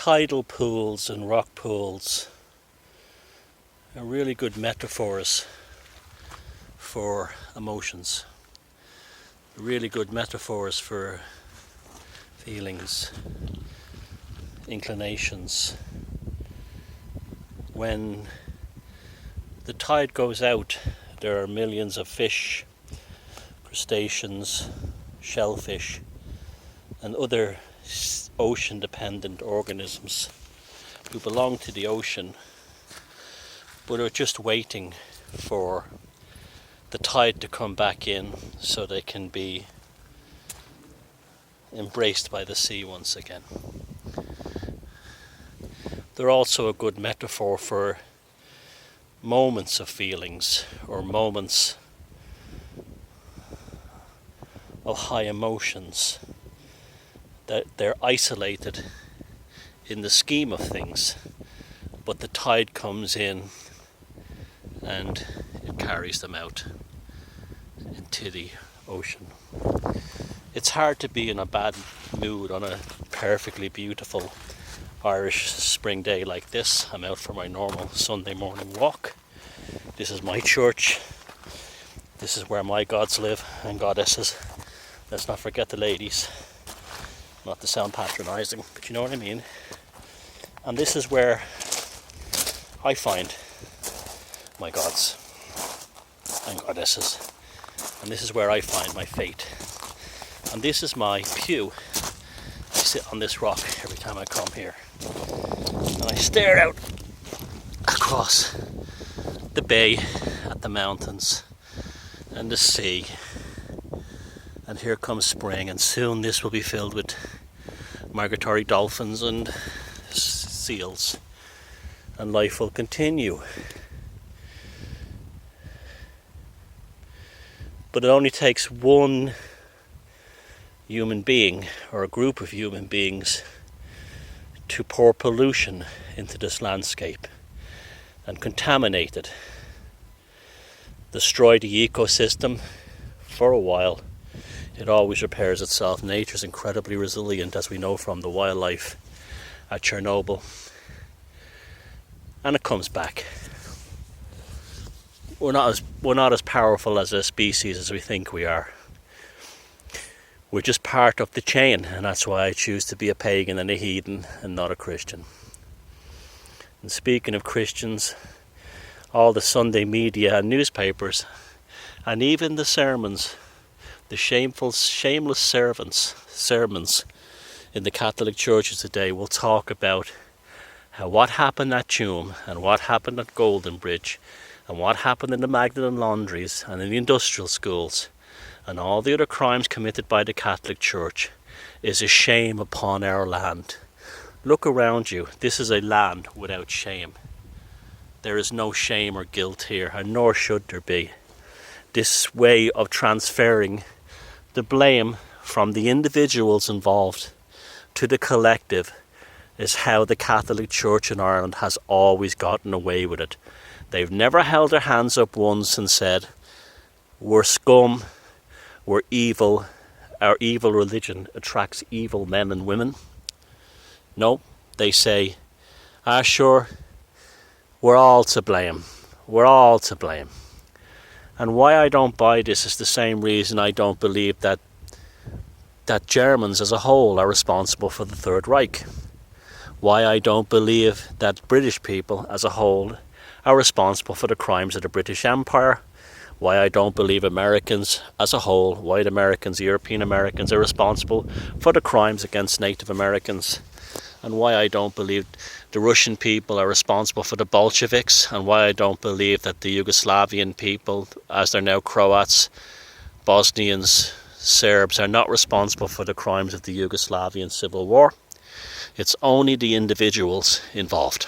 tidal pools and rock pools are really good metaphors for emotions, really good metaphors for feelings, inclinations. When the tide goes out, there are millions of fish, crustaceans, shellfish, and other ocean-dependent organisms who belong to the ocean but are just waiting for the tide to come back in so they can be embraced by the sea once again. They're also a good metaphor for moments of feelings or moments of high emotions, that they're isolated in the scheme of things, but the tide comes in and it carries them out into the ocean. It's hard to be in a bad mood on a perfectly beautiful Irish spring day like this. I'm out for my normal Sunday morning walk. This is my church. This is where my gods live and goddesses. Let's not forget the ladies. Not to sound patronising, but you know what I mean. And this is where I find my gods and goddesses. And this is where I find my fate. And this is my pew. I sit on this rock every time I come here. And I stare out across the bay at the mountains and the sea. And here comes spring, and soon this will be filled with migratory dolphins and seals, and life will continue. But it only takes one human being or a group of human beings to pour pollution into this landscape and contaminate it, destroy the ecosystem. For a while it always repairs itself. Nature's incredibly resilient, as we know from the wildlife at Chernobyl, and it comes back. We're not as powerful as a species as we think we are. We're just part of the chain, and that's why I choose to be a pagan and a heathen and not a Christian. And speaking of Christians, all the Sunday media and newspapers, and even the sermons, the shameless sermons in the Catholic churches today will talk about what happened at Tuam and what happened at Golden Bridge and what happened in the Magdalen laundries and in the industrial schools and all the other crimes committed by the Catholic Church is a shame upon our land. Look around you. This is a land without shame. There is no shame or guilt here, and nor should there be. This way of transferring the blame from the individuals involved to the collective is how the Catholic Church in Ireland has always gotten away with it. They've never held their hands up once and said, we're scum, we're evil, our evil religion attracts evil men and women. No, they say, sure, we're all to blame. We're all to blame. And why I don't buy this is the same reason I don't believe that Germans as a whole are responsible for the Third Reich. Why I don't believe that British people as a whole are responsible for the crimes of the British Empire. Why I don't believe Americans as a whole, white Americans, European Americans, are responsible for the crimes against Native Americans. And why I don't believe the Russian people are responsible for the Bolsheviks, and why I don't believe that the Yugoslavian people, as they're now Croats, Bosnians, Serbs, are not responsible for the crimes of the Yugoslavian Civil War. It's only the individuals involved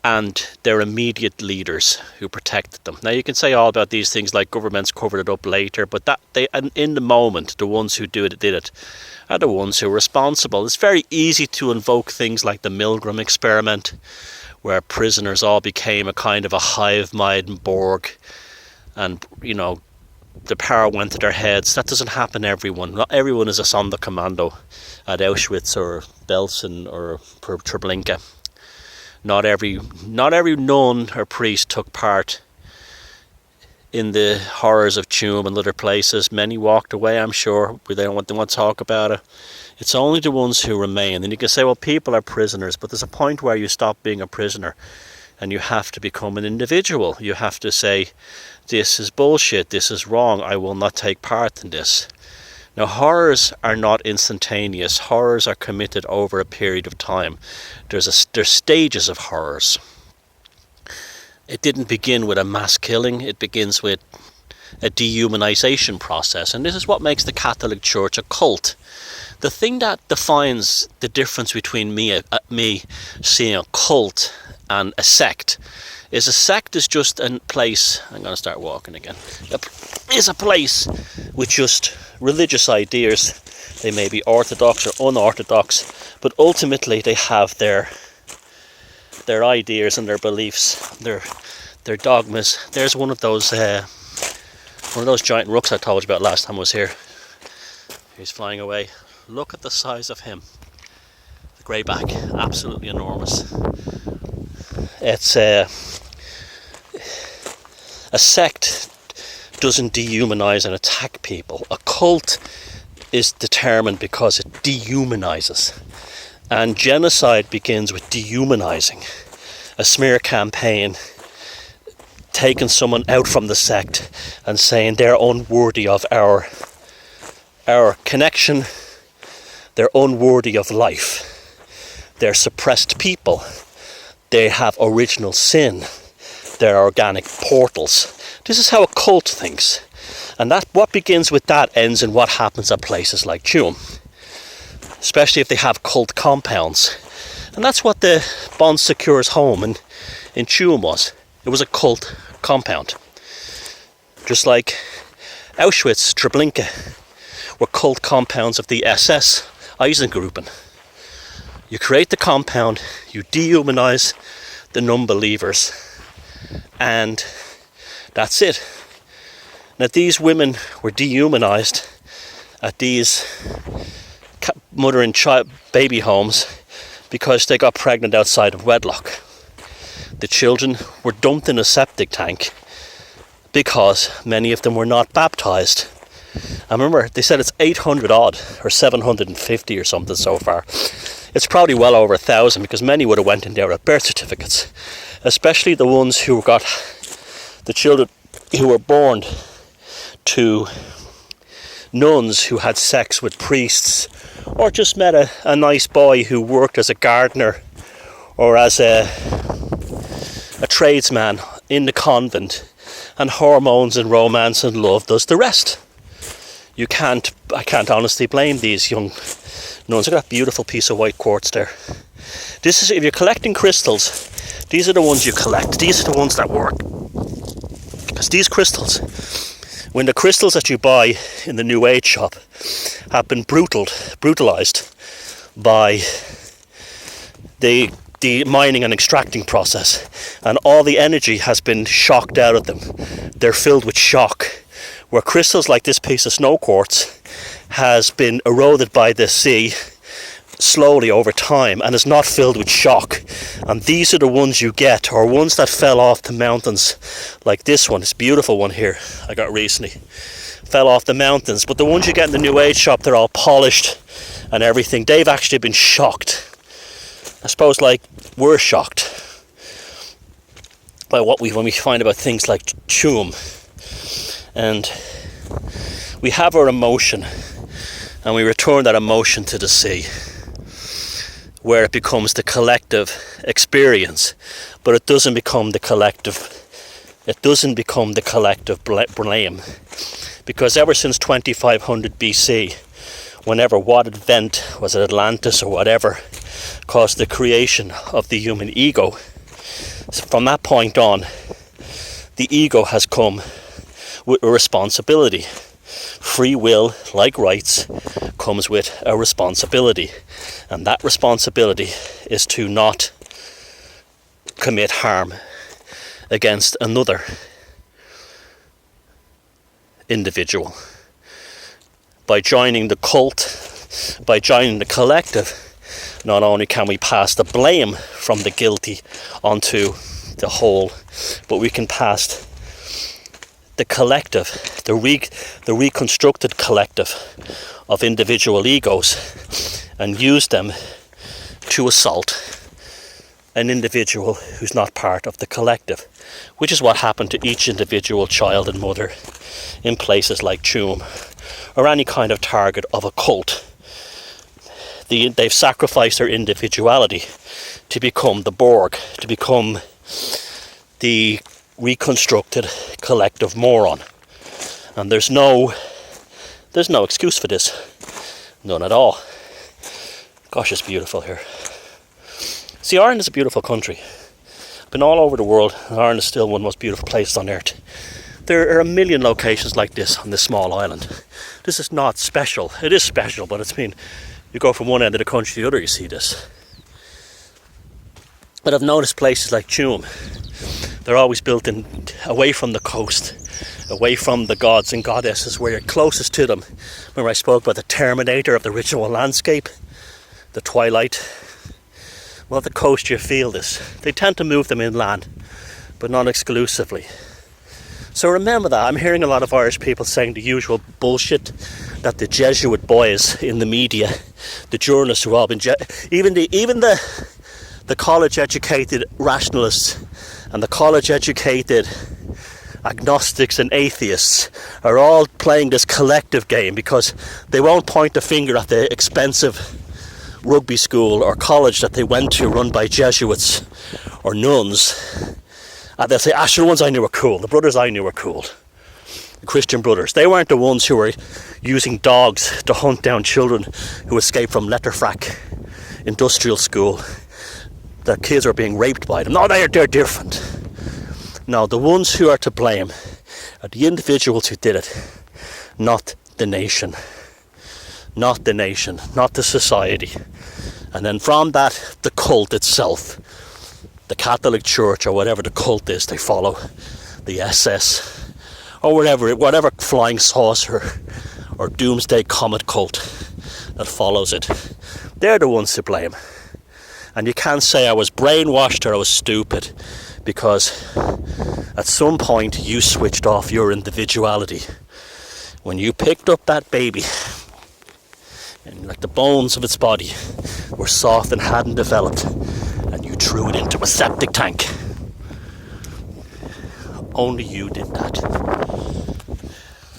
and their immediate leaders who protected them. Now you can say all about these things like governments covered it up later, but in the moment, the ones who did it are the ones who are responsible. It's very easy to invoke things like the Milgram experiment, where prisoners all became a kind of a hive mind Borg, and the power went to their heads. That doesn't happen to everyone. Not everyone is a Sonderkommando at Auschwitz or Belsen or Treblinka. Not every nun or priest took part in the horrors of Tuam and other places. Many walked away, I'm sure. They don't want to talk about it. It's only the ones who remain. And you can say, well, people are prisoners, but there's a point where you stop being a prisoner and you have to become an individual. You have to say, this is bullshit, this is wrong, I will not take part in this. Now, horrors are not instantaneous. Horrors are committed over a period of time. There's stages of horrors. It didn't begin with a mass killing. It begins with a dehumanization process. And this is what makes the Catholic Church a cult. The thing that defines the difference between me seeing a cult and a sect is just a place, I'm going to start walking again, is a place with just religious ideas. They may be orthodox or unorthodox, but ultimately they have their ideas and their beliefs, their dogmas. There's one of those giant rooks I told you about last time I was here. He's flying away. Look at the size of him. The greyback, absolutely enormous. It's a sect doesn't dehumanize and attack people. A cult is determined because it dehumanizes. And genocide begins with dehumanizing. A smear campaign, taking someone out from the sect and saying they're unworthy of our connection, they're unworthy of life, they're suppressed people, they have original sin, they're organic portals. This is how a cult thinks. And that what begins with that ends in what happens at places like Tuam, especially if they have cult compounds. And that's what the Bon Secours home in Tuam was. It was a cult compound. Just like Auschwitz, Treblinka were cult compounds of the SS Eisengruppen. You create the compound, you dehumanize the non-believers, and that's it. Now, these women were dehumanized at these mother and child baby homes because they got pregnant outside of wedlock. The children were dumped in a septic tank because many of them were not baptized. I remember they said it's 800 odd or 750 or something so far. It's probably well over 1,000 because many would have went in there with birth certificates, especially the ones who got the children who were born to nuns who had sex with priests, or just met a nice boy who worked as a gardener or as a tradesman in the convent, and hormones and romance and love does the rest. I can't honestly blame these young nuns. Look at that beautiful piece of white quartz there. This is, if you're collecting crystals, these are the ones you collect. These are the ones that work. Because these crystals, when the crystals that you buy in the New Age shop have been brutalized by the mining and extracting process, and all the energy has been shocked out of them, they're filled with shock. Where crystals like this piece of snow quartz has been eroded by the sea slowly over time and is not filled with shock, and these are the ones you get, or ones that fell off the mountains, like this one, this beautiful one here I got recently, fell off the mountains. But the ones you get in the New Age shop, they're all polished and everything. They've actually been shocked, I suppose, like we're shocked by when we find about things like Tuam. And we have our emotion, and we return that emotion to the sea, where it becomes the collective experience, but it doesn't become the collective blame. Because ever since 2500 BC, whenever what event, was it Atlantis or whatever, caused the creation of the human ego, from that point on, the ego has come with a responsibility. Free will, like rights, comes with a responsibility, and that responsibility is to not commit harm against another. individual. By joining the cult, by joining the collective, not only can we pass the blame from the guilty onto the whole, but we can pass the collective, the reconstructed collective of individual egos, and use them to assault an individual who's not part of the collective, which is what happened to each individual child and mother in places like Tuam, or any kind of target of a cult. They've sacrificed their individuality to become the Borg, to become the reconstructed collective moron. And there's no excuse for this. None at all. Gosh, it's beautiful here. See, Ireland is a beautiful country. I've been all over the world, and Ireland is still one of the most beautiful places on earth. There are a million locations like this on this small island. This is not special. It is special, but you go from one end of the country to the other, you see this. But I've noticed places like Tuam, they're always built in away from the coast, away from the gods and goddesses, where you're closest to them. Remember I spoke about the Terminator of the ritual landscape, the twilight. Well, at the coast you feel this. They tend to move them inland, but not exclusively. So remember that. I'm hearing a lot of Irish people saying the usual bullshit that the Jesuit boys in the media, the journalists who have all been even the college-educated rationalists and the college-educated agnostics and atheists are all playing this collective game because they won't point the finger at the expensive rugby school or college that they went to run by Jesuits or nuns. And they'll say, sure, the ones I knew were cool. The brothers I knew were cool. The Christian brothers. They weren't the ones who were using dogs to hunt down children who escaped from Letterfrack industrial school. Their kids are being raped by them. No, they're different. No, the ones who are to blame are the individuals who did it, not the nation. Not the nation, not the society. And then from that, the cult itself. The Catholic Church or whatever the cult is they follow, the SS or whatever flying saucer or doomsday comet cult that follows it, they're the ones to blame. And you can't say I was brainwashed or I was stupid, because at some point you switched off your individuality. When you picked up that baby, and like the bones of its body were soft and hadn't developed, and you threw it into a septic tank. Only you did that.